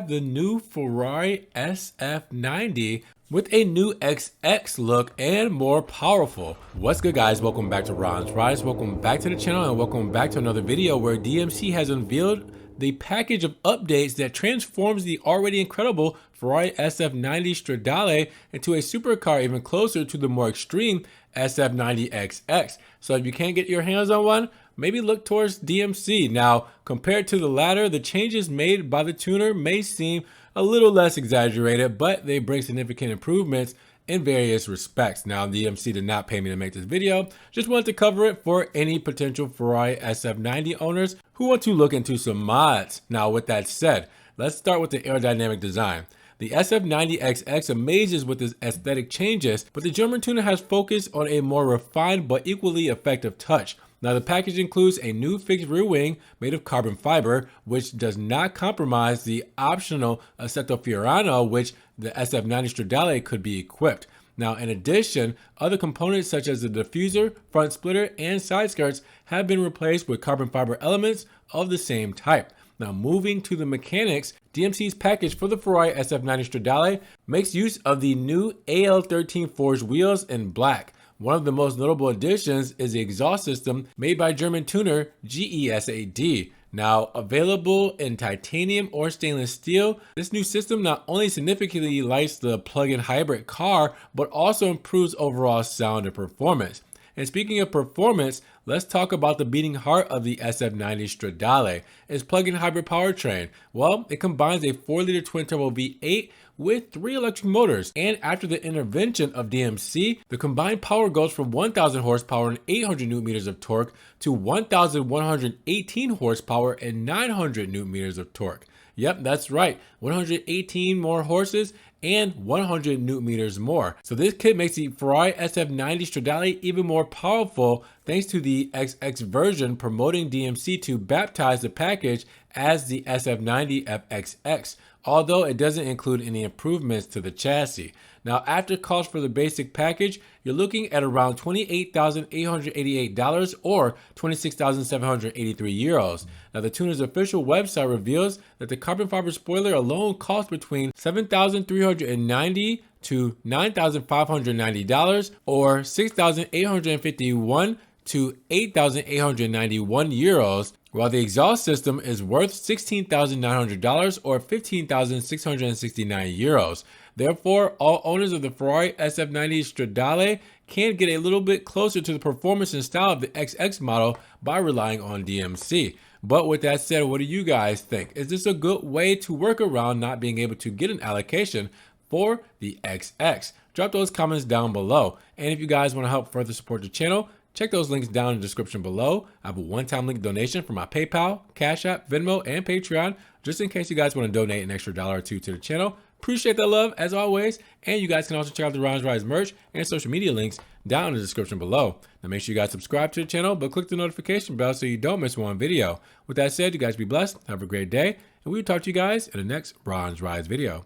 The new Ferrari SF90 with a new XX look and more powerful. What's good, guys? Welcome back to Ron's Rise. Welcome back to the channel and welcome back to another video where DMC has unveiled the package of updates that transforms the already incredible Ferrari SF90 Stradale into a supercar even closer to the more extreme SF90 FXX. So if you can't get your hands on one, maybe look towards DMC. Now, compared to the latter, the changes made by the tuner may seem a little less exaggerated, but they bring significant improvements in various respects. Now, DMC did not pay me to make this video, just wanted to cover it for any potential Ferrari SF90 owners who want to look into some mods. Now, with that said, let's start with the aerodynamic design. The SF90 FXX amazes with its aesthetic changes, but the German tuner has focused on a more refined but equally effective touch. Now, the package includes a new fixed rear wing made of carbon fiber, which does not compromise the optional Assetto Fiorano, which the SF90 Stradale could be equipped. Now, in addition, other components such as the diffuser, front splitter, and side skirts have been replaced with carbon fiber elements of the same type. Now, moving to the mechanics, DMC's package for the Ferrari SF90 Stradale makes use of the new AL13 forged wheels in black. One of the most notable additions is the exhaust system made by German tuner GESAD. Now, available in titanium or stainless steel, this new system not only significantly lights the plug-in hybrid car, but also improves overall sound and performance. And speaking of performance, let's talk about the beating heart of the SF90 Stradale, its plug-in hybrid powertrain. Well, it combines a 4-liter twin-turbo V8 with 3 electric motors, and after the intervention of DMC, the combined power goes from 1,000 horsepower and 800 newton meters of torque to 1,118 horsepower and 900 newton meters of torque. Yep, that's right, 118 more horses and 100 newton meters more. So this kit makes the Ferrari SF90 Stradale even more powerful thanks to the XX version promoting DMC to baptize the package as the SF90 FXX, although it doesn't include any improvements to the chassis. Now, after cost for the basic package, you're looking at around $28,888 or 26,783 euros. Now, the tuner's official website reveals that the carbon fiber spoiler alone costs between $7,390 to $9,590 or $6,851 to $8,891 euros, while the exhaust system is worth $16,900 or 15,669 euros. Therefore, all owners of the Ferrari SF90 Stradale can get a little bit closer to the performance and style of the XX model by relying on DMC. But with that said, what do you guys think? Is this a good way to work around not being able to get an allocation for the XX? Drop those comments down below. And if you guys want to help further support the channel, check those links down in the description below. I have a one-time link donation for my PayPal, Cash App, Venmo, and Patreon, just in case you guys want to donate an extra $1 or $2 to the channel. Appreciate that love, as always. And you guys can also check out the Ron's Rise merch and social media links down in the description below. Now make sure you guys subscribe to the channel, but click the notification bell so you don't miss one video. With that said, you guys be blessed, have a great day, and we will talk to you guys in the next Ron's Rise video.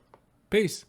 Peace.